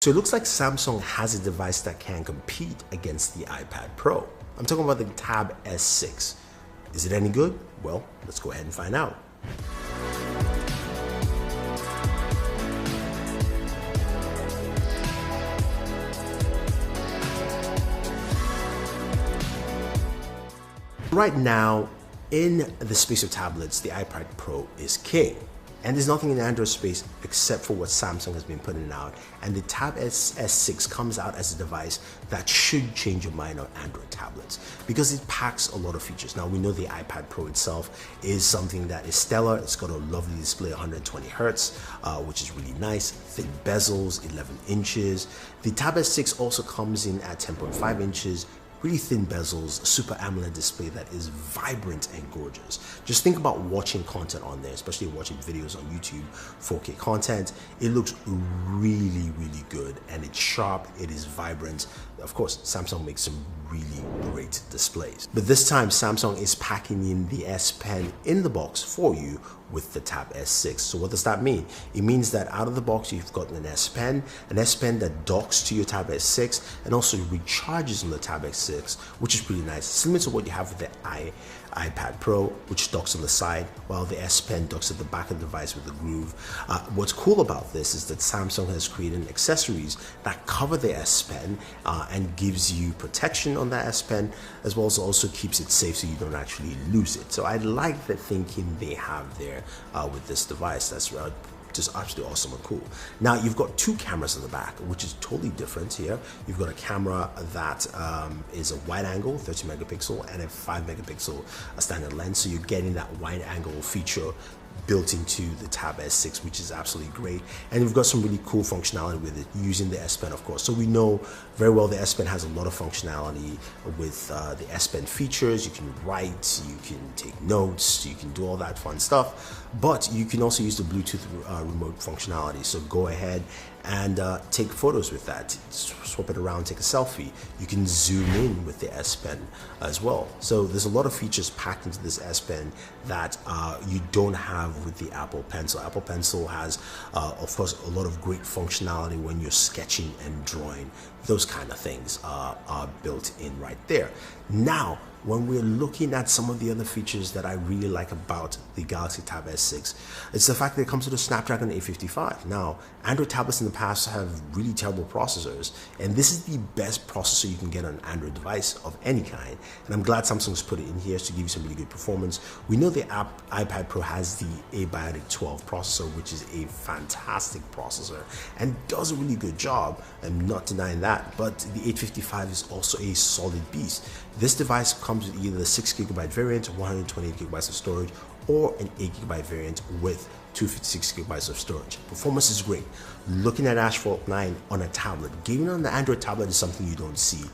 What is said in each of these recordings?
So it looks like Samsung has a device that can compete against the iPad Pro. I'm talking about the Tab S6. Is it any good? Well, let's go ahead and find out. Right now, in the space of tablets, the iPad Pro is king. And there's nothing in the Android space except for what Samsung has been putting out. And the Tab S6 comes out as a device that should change your mind on Android tablets because it packs a lot of features. Now, we know the iPad Pro itself is something that is stellar. It's got a lovely display, 120 Hertz, which is really nice. Thick bezels, 11 inches. The Tab S6 also comes in at 10.5 inches. Really thin bezels, super AMOLED display that is vibrant and gorgeous. Just think about watching content on there, especially watching videos on YouTube, 4K content. It looks really, really good and it's sharp, it is vibrant. Of course, Samsung makes some really great displays. But this time, Samsung is packing in the S Pen in the box for you with the Tab S6. So what does that mean? It means that out of the box, you've got an S Pen that docks to your Tab S6 and also recharges on the Tab S6, which is pretty nice. Similar to what you have with the iPad Pro, which docks on the side, while the S Pen docks at the back of the device with the groove. What's cool about this is that Samsung has created accessories that cover the S Pen and gives you protection on that S Pen, as well as also keeps it safe so you don't actually lose it. So I like the thinking they have there with this device. That's just absolutely awesome and cool. Now you've got two cameras in the back, which is totally different here. You've got a camera that is a wide angle, 30 megapixel, and a 5 megapixel standard lens. So you're getting that wide angle feature built into the Tab S6, which is absolutely great. And we've got some really cool functionality with it using the S Pen, of course. So we know very well the S Pen has a lot of functionality with the S Pen features. You can write, you can take notes, you can do all that fun stuff, but you can also use the Bluetooth remote functionality. So go ahead and take photos with that, swap it around, take a selfie. You can zoom in with the S Pen as well. So there's a lot of features packed into this S Pen that you don't have with the Apple Pencil. Apple Pencil has, of course, a lot of great functionality when you're sketching and drawing. Those kind of things are built in right there. Now, when we're looking at some of the other features that I really like about the Galaxy Tab S6, it's the fact that it comes with a Snapdragon 855. Now, Android tablets in the past have really terrible processors, and this is the best processor you can get on an Android device of any kind. And I'm glad Samsung's put it in here to give you some really good performance. We know the iPad Pro has the Bionic 12 processor, which is a fantastic processor and does a really good job. I'm not denying that, but the 855 is also a solid beast. This device comes with either the 6GB variant, 128GB of storage, or an 8GB variant with 256GB of storage. Performance is great. Looking at Asphalt 9 on a tablet, gaming on the Android tablet is something you don't see.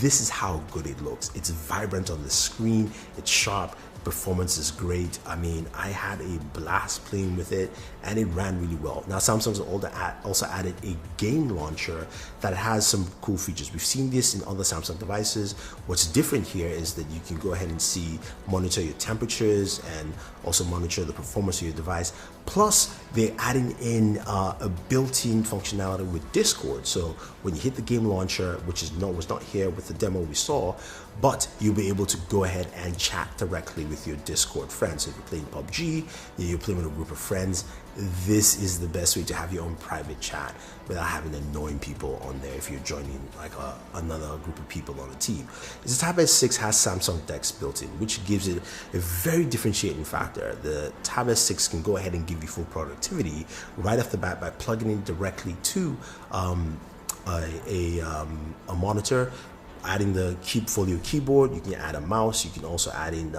This is how good it looks. It's vibrant on the screen, it's sharp, performance is great. I mean, I had a blast playing with it and it ran really well. Now, Samsung's also added a game launcher that has some cool features. We've seen this in other Samsung devices. What's different here is that you can go ahead and monitor your temperatures and also monitor the performance of your device. Plus, they're adding in a built-in functionality with Discord. So when you hit the game launcher, which was not here with the demo we saw, but you'll be able to go ahead and chat directly with your Discord friends. So if you're playing PUBG, you're playing with a group of friends, this is the best way to have your own private chat without having annoying people on there if you're joining like another group of people on a team. The Tab S6 has Samsung DeX built in, which gives it a very differentiating factor. The Tab S6 can go ahead and give you full productivity right off the bat by plugging in directly to a monitor. Adding the Folio keyboard, you can add a mouse, you can also add in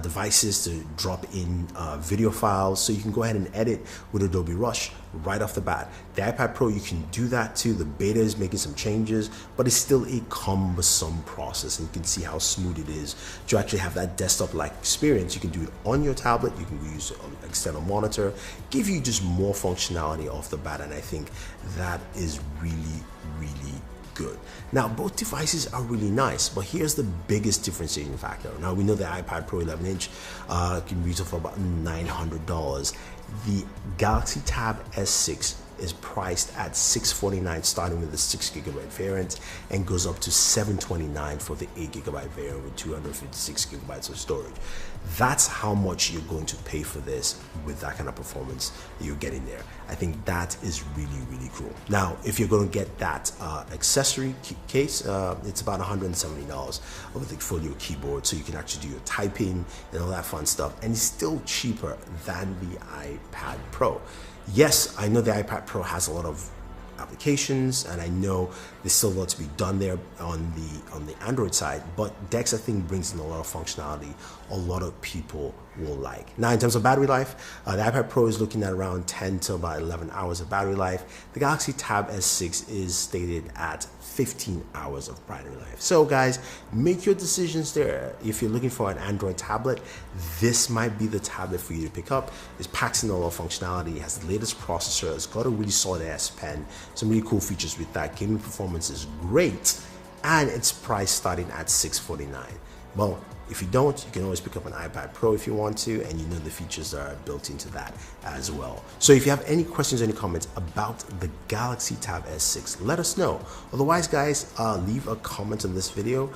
devices to drop in video files, so you can go ahead and edit with Adobe Rush right off the bat. The iPad Pro, you can do that too. The beta is making some changes, but it's still a cumbersome process, and you can see how smooth it is to actually have that desktop-like experience. You can do it on your tablet, you can use an external monitor, give you just more functionality off the bat, and I think that is really, really good. Now, both devices are really nice, but here's the biggest differentiating factor. Now, we know the iPad Pro 11-inch can retail for about $900. The Galaxy Tab S6 is priced at $649, starting with the 6GB variant, and goes up to $729 for the 8GB variant with 256GB of storage. That's how much you're going to pay for this with that kind of performance you're getting there. I think that is really, really cool. Now, if you're going to get that accessory case, it's about $170 with the Folio keyboard, so you can actually do your typing and all that fun stuff, and it's still cheaper than the iPad Pro. Yes, I know the iPad Pro has a lot of applications, and I know there's still a lot to be done there on the Android side, but Dex, I think, brings in a lot of functionality a lot of people will like. Now, in terms of battery life, the iPad Pro is looking at around 10 to about 11 hours of battery life. The Galaxy Tab S6 is stated at 15 hours of battery life. So guys, make your decisions there. If you're looking for an Android tablet, this might be the tablet for you to pick up. It packs in a lot of functionality, it has the latest processor, it's got a really solid S Pen, some really cool features with that. Gaming performance is great, and it's priced starting at $649. Well, if you don't, you can always pick up an iPad Pro if you want to, and you know the features that are built into that as well. So if you have any questions or any comments about the Galaxy Tab S6, let us know. Otherwise, guys, leave a comment on this video,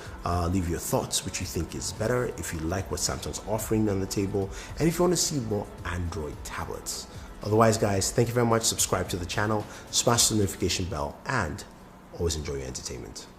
leave your thoughts, which you think is better, if you like what Samsung's offering on the table, and if you want to see more Android tablets. Otherwise, guys, thank you very much. Subscribe to the channel, smash the notification bell, and always enjoy your entertainment.